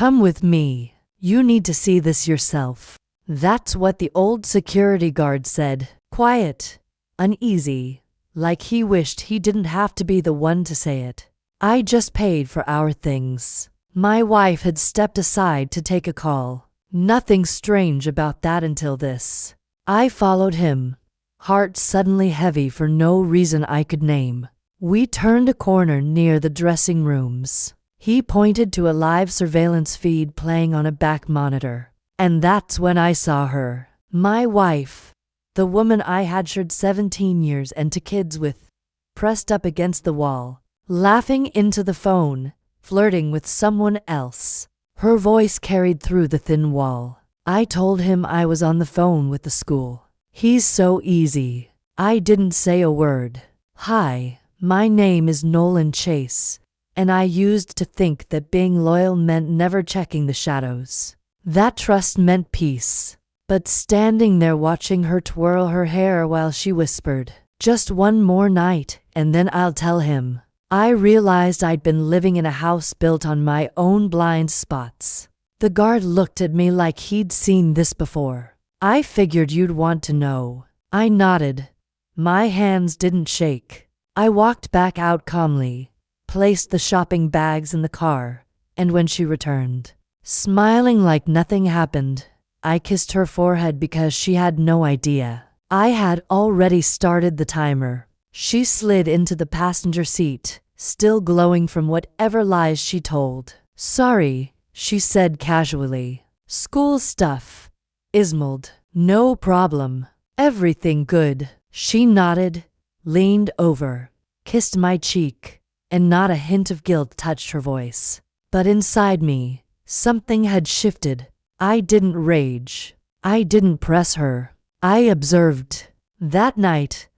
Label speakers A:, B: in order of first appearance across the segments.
A: "Come with me. You need to see this yourself." That's what the old security guard said, quiet, uneasy, like he wished he didn't have to be the one to say it. I just paid for our things. My wife had stepped aside to take a call. Nothing strange about that until this. I followed him, heart suddenly heavy for no reason I could name. We turned a corner near the dressing rooms. He pointed to a live surveillance feed playing on a back monitor. And that's when I saw her. My wife, the woman I had shared 17 years and 2 kids with, pressed up against the wall, laughing into the phone, flirting with someone else. Her voice carried through the thin wall. I told him I was on the phone with the school. He's so easy. I didn't say a word. "Hi, my name is Nolan Chase," and I used to think that being loyal meant never checking the shadows. That trust meant peace. But standing there watching her twirl her hair while she whispered, "Just one more night, and then I'll tell him," I realized I'd been living in a house built on my own blind spots. The guard looked at me like he'd seen this before. "I figured you'd want to know." I nodded. My hands didn't shake. I walked back out calmly, placed the shopping bags in the car, and when she returned, smiling like nothing happened, I kissed her forehead because she had no idea. I had already started the timer. She slid into the passenger seat, still glowing from whatever lies she told. "Sorry," she said casually. "School stuff." Ismailed. "No problem. Everything good." She nodded, leaned over, kissed my cheek, and not a hint of guilt touched her voice. But inside me, something had shifted. I didn't rage. I didn't press her. I observed. That night,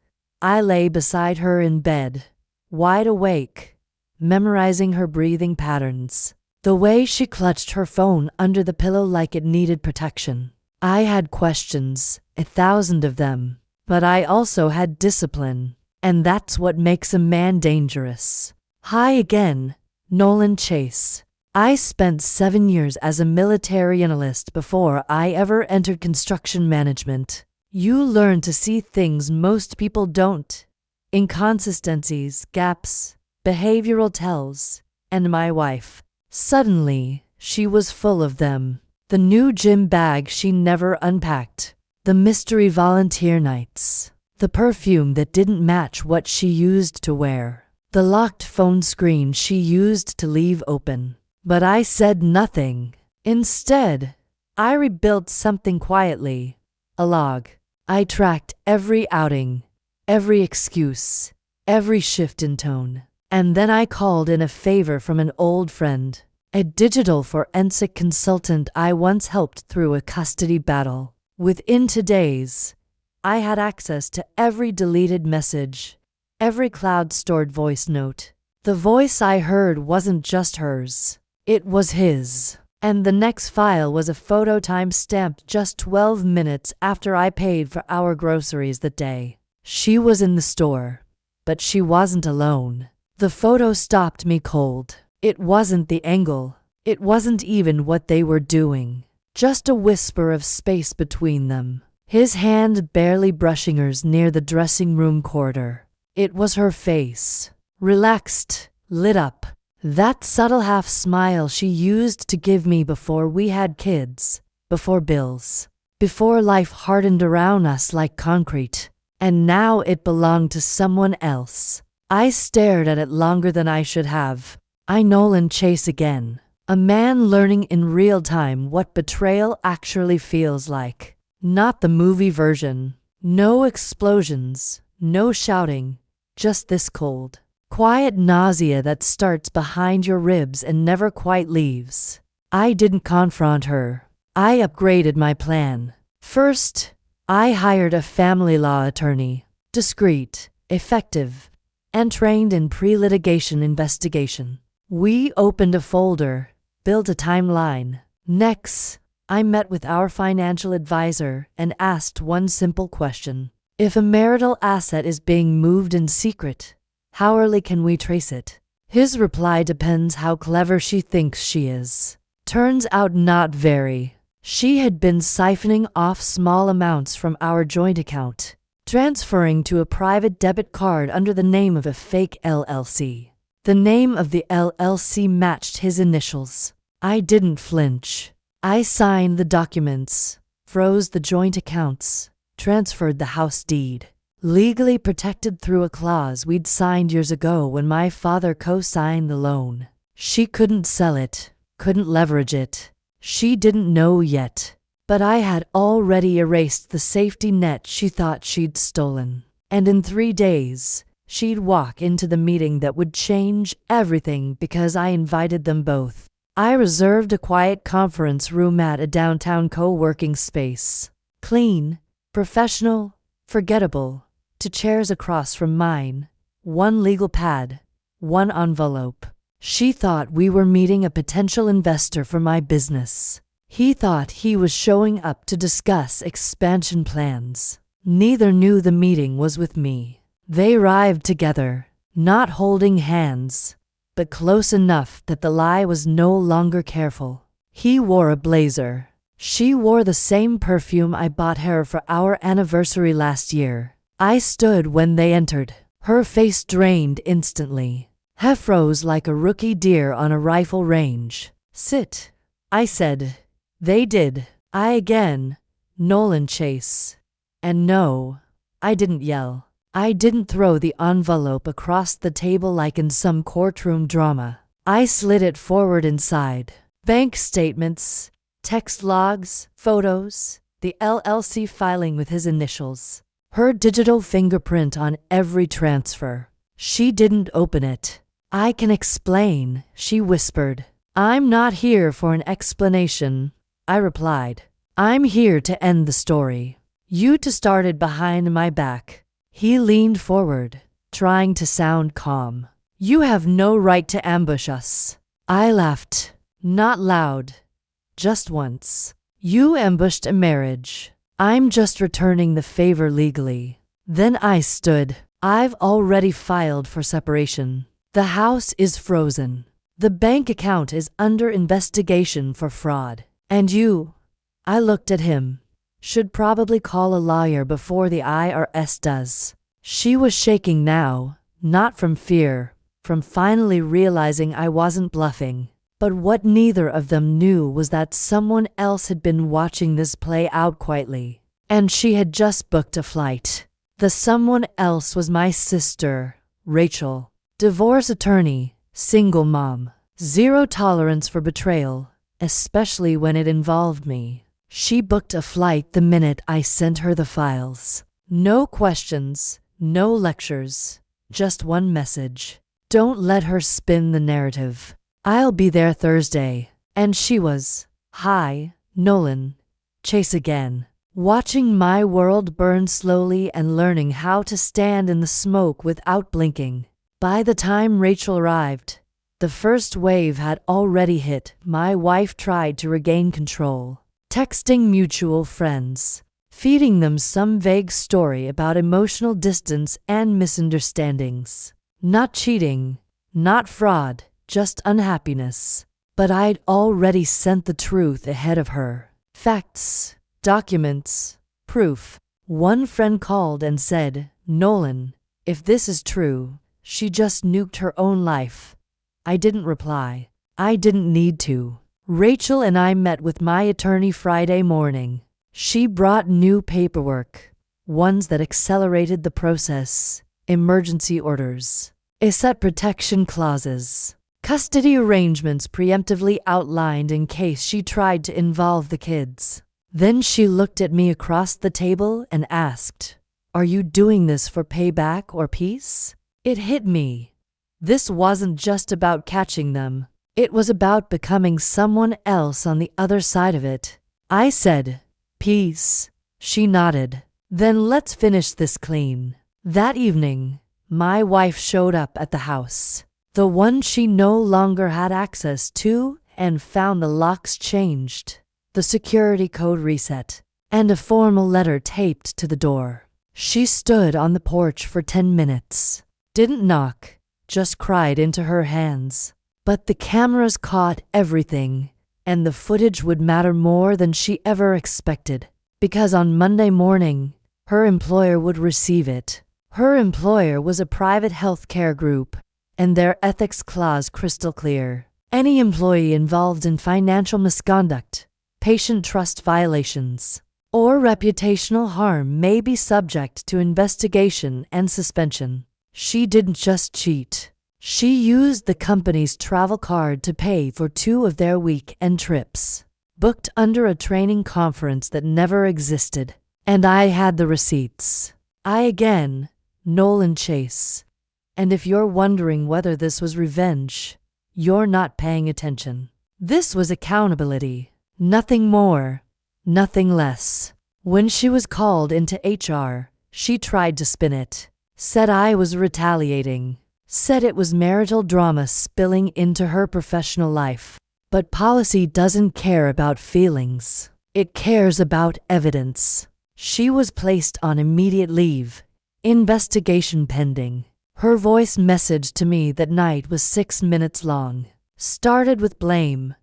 A: I lay beside her in bed, wide awake, memorizing her breathing patterns, the way she clutched her phone under the pillow like it needed protection. I had questions, 1,000 of them, but I also had discipline, and that's what makes a man dangerous. Hi again, Nolan Chase. I spent 7 years as a military analyst before I ever entered construction management. You learn to see things most people don't. Inconsistencies, gaps, behavioral tells. And my wife. Suddenly, she was full of them. The new gym bag she never unpacked. The mystery volunteer nights. The perfume that didn't match what she used to wear. The locked phone screen she used to leave open. But I said nothing. Instead, I rebuilt something quietly. A log. I tracked every outing, every excuse, every shift in tone. And then I called in a favor from an old friend, a digital forensic consultant I once helped through a custody battle. Within 2 days, I had access to every deleted message, every cloud-stored voice note. The voice I heard wasn't just hers. It was his. And the next file was a photo time-stamped just 12 minutes after I paid for our groceries that day. She was in the store, but she wasn't alone. The photo stopped me cold. It wasn't the angle. It wasn't even what they were doing. Just a whisper of space between them. His hand barely brushing hers near the dressing room corridor. It was her face. Relaxed, lit up. That subtle half smile she used to give me before we had kids, before bills, before life hardened around us like concrete. And now it belonged to someone else. I stared at it longer than I should have. I Nolan Chase again. A man learning in real time what betrayal actually feels like. Not the movie version. No explosions, no shouting, just this cold, quiet nausea that starts behind your ribs and never quite leaves. I didn't confront her. I upgraded my plan. First, I hired a family law attorney, discreet, effective, and trained in pre-litigation investigation. We opened a folder, built a timeline. Next, I met with our financial advisor and asked one simple question. If a marital asset is being moved in secret, how early can we trace it? His reply depends how clever she thinks she is. Turns out not very. She had been siphoning off small amounts from our joint account, transferring to a private debit card under the name of a fake LLC. The name of the LLC matched his initials. I didn't flinch. I signed the documents, froze the joint accounts, transferred the house deed, legally protected through a clause we'd signed years ago when my father co-signed the loan. She couldn't sell it, couldn't leverage it. She didn't know yet, but I had already erased the safety net she thought she'd stolen. And in 3 days, she'd walk into the meeting that would change everything because I invited them both. I reserved a quiet conference room at a downtown co-working space. Clean, professional, forgettable, 2 chairs across from mine, 1 legal pad, 1 envelope. She thought we were meeting a potential investor for my business. He thought he was showing up to discuss expansion plans. Neither knew the meeting was with me. They arrived together, not holding hands, but close enough that the lie was no longer careful. He wore a blazer. She wore the same perfume I bought her for our anniversary last year. I stood when they entered. Her face drained instantly. Froze like a rookie deer on a rifle range. Sit, I said. They did. I again. Nolan Chase. And no, I didn't yell. I didn't throw the envelope across the table like in some courtroom drama. I slid it forward inside. Bank statements, text logs, photos, the LLC filing with his initials. Her digital fingerprint on every transfer. She didn't open it. I can explain, she whispered. I'm not here for an explanation, I replied. I'm here to end the story. You two started behind my back. He leaned forward, trying to sound calm. You have no right to ambush us. I laughed, not loud, just once. You ambushed a marriage. I'm just returning the favor legally. Then I stood. I've already filed for separation. The house is frozen. The bank account is under investigation for fraud. And you, I looked at him, should probably call a lawyer before the IRS does. She was shaking now, not from fear, from finally realizing I wasn't bluffing. But what neither of them knew was that someone else had been watching this play out quietly. And she had just booked a flight. The someone else was my sister, Rachel. Divorce attorney, single mom, 0 tolerance for betrayal, especially when it involved me. She booked a flight the minute I sent her the files. No questions, no lectures, just one message. Don't let her spin the narrative. I'll be there Thursday. And she was, hi, Nolan, Chase again. Watching my world burn slowly and learning how to stand in the smoke without blinking. By the time Rachel arrived, the first wave had already hit. My wife tried to regain control, texting mutual friends, feeding them some vague story about emotional distance and misunderstandings. Not cheating, not fraud, just unhappiness. But I'd already sent the truth ahead of her. Facts, documents, proof. One friend called and said, Nolan, if this is true, she just nuked her own life. I didn't reply. I didn't need to. Rachel and I met with my attorney Friday morning. She brought new paperwork, ones that accelerated the process, emergency orders, asset protection clauses, custody arrangements preemptively outlined in case she tried to involve the kids. Then she looked at me across the table and asked, "Are you doing this for payback or peace?" It hit me. This wasn't just about catching them. It was about becoming someone else on the other side of it. I said, "Peace." She nodded. "Then let's finish this clean." That evening, my wife showed up at the house, the one she no longer had access to, and found the locks changed, the security code reset, and a formal letter taped to the door. She stood on the porch for 10 minutes. Didn't knock, just cried into her hands. But the cameras caught everything. And the footage would matter more than she ever expected, because on Monday morning, her employer would receive it. Her employer was a private healthcare group, and their ethics clause crystal clear. Any employee involved in financial misconduct, patient trust violations, or reputational harm may be subject to investigation and suspension. She didn't just cheat. She used the company's travel card to pay for 2 of their weekend trips, booked under a training conference that never existed. And I had the receipts. Nolan Chase. And if you're wondering whether this was revenge, you're not paying attention. This was accountability. Nothing more, nothing less. When she was called into HR, she tried to spin it. Said I was retaliating. Said it was marital drama spilling into her professional life. But policy doesn't care about feelings. It cares about evidence. She was placed on immediate leave. Investigation pending. Her voice message to me that night was 6 minutes long. Started with blame,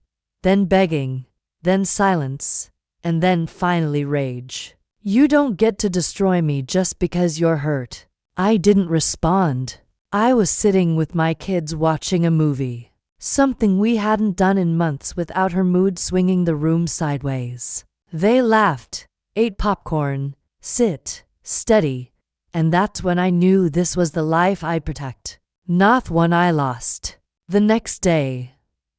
A: then begging, then silence, and then finally rage. You don't get to destroy me just because you're hurt. I didn't respond. I was sitting with my kids watching a movie. Something we hadn't done in months without her mood swinging the room sideways. They laughed, ate popcorn, sit, steady, and that's when I knew this was the life I'd protect, not one I lost. The next day,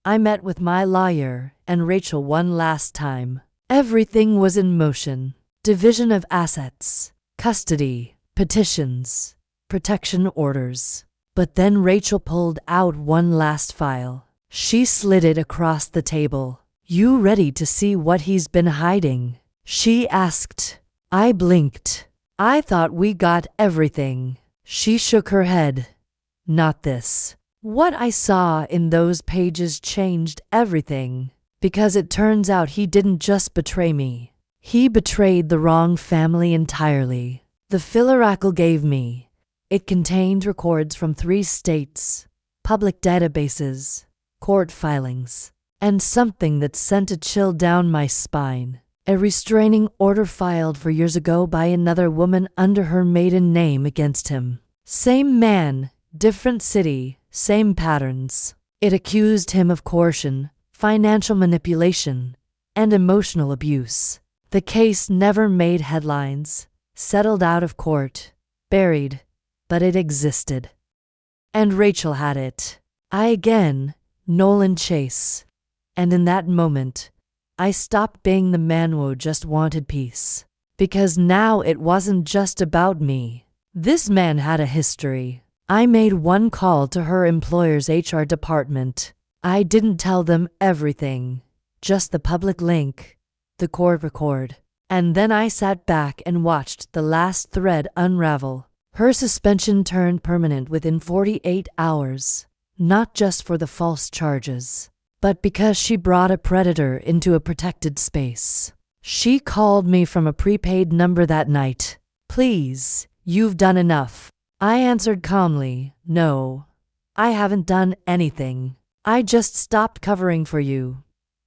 A: I met with my lawyer and Rachel one last time. Everything was in motion. Division of assets, custody, petitions, protection orders. But then Rachel pulled out one last file. She slid it across the table. You ready to see what he's been hiding? She asked. I blinked. I thought we got everything. She shook her head. Not this. What I saw in those pages changed everything. Because it turns out he didn't just betray me. He betrayed the wrong family entirely. The filieracle gave me. It contained records from 3 states, public databases, court filings, and something that sent a chill down my spine. A restraining order filed 4 years ago by another woman under her maiden name against him. Same man, different city, same patterns. It accused him of coercion, financial manipulation, and emotional abuse. The case never made headlines, settled out of court, buried, but it existed. And Rachel had it. Nolan Chase. And in that moment, I stopped being the man who just wanted peace. Because now it wasn't just about me. This man had a history. I made one call to her employer's HR department. I didn't tell them everything, just the public link, the court record. And then I sat back and watched the last thread unravel. Her suspension turned permanent within 48 hours, not just for the false charges, but because she brought a predator into a protected space. She called me from a prepaid number that night. Please, you've done enough. I answered calmly, no, I haven't done anything. I just stopped covering for you.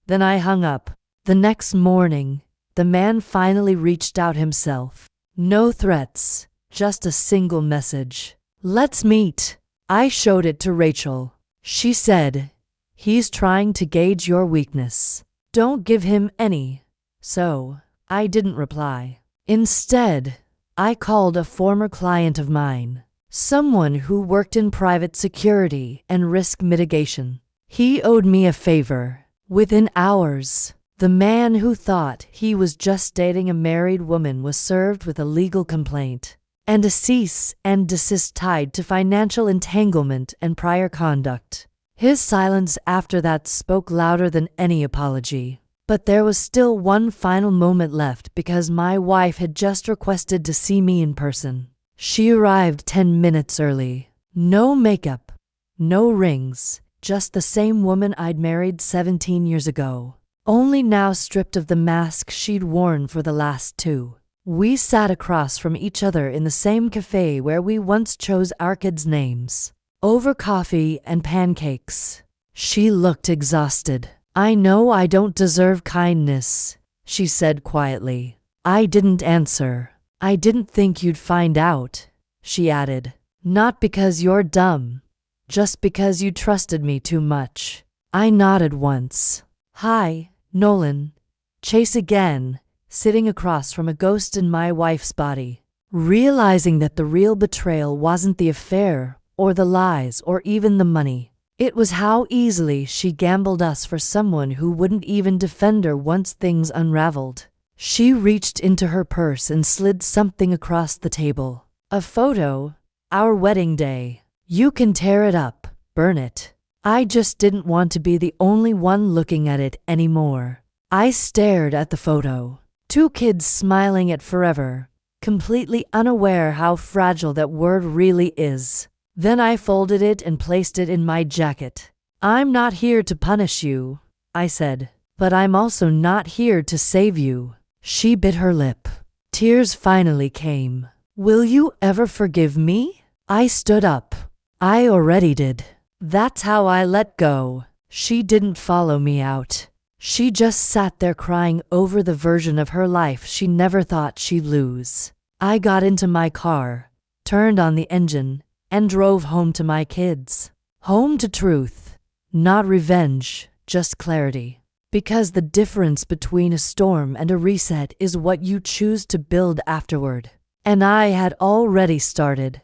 A: Then I hung up. The next morning, the man finally reached out himself. No threats, just a single message. Let's meet. I showed it to Rachel. She said, he's trying to gauge your weakness. Don't give him any. So, I didn't reply. Instead, I called a former client of mine, someone who worked in private security and risk mitigation. He owed me a favor. Within hours, the man who thought he was just dating a married woman was served with a legal complaint and a cease and desist tied to financial entanglement and prior conduct. His silence after that spoke louder than any apology. But there was still one final moment left because my wife had just requested to see me in person. She arrived 10 minutes early. No makeup, no rings, just the same woman I'd married 17 years ago, only now stripped of the mask she'd worn for the last 2. We sat across from each other in the same cafe where we once chose our kids' names, over coffee and pancakes. She looked exhausted. I know I don't deserve kindness, she said quietly. I didn't answer. I didn't think you'd find out, she added. Not because you're dumb, just because you trusted me too much. I nodded once. Hi, Nolan. Chase again, sitting across from a ghost in my wife's body. Realizing that the real betrayal wasn't the affair, or the lies, or even the money. It was how easily she gambled us for someone who wouldn't even defend her once things unraveled. She reached into her purse and slid something across the table. A photo, our wedding day. You can tear it up, burn it. I just didn't want to be the only one looking at it anymore. I stared at the photo. 2 kids smiling at forever, completely unaware how fragile that word really is. Then I folded it and placed it in my jacket. I'm not here to punish you, I said, but I'm also not here to save you. She bit her lip. Tears finally came. Will you ever forgive me? I stood up. I already did. That's how I let go. She didn't follow me out. She just sat there crying over the version of her life she never thought she'd lose. I got into my car, turned on the engine, and drove home to my kids. Home to truth. Not revenge, just clarity. Because the difference between a storm and a reset is what you choose to build afterward. And I had already started.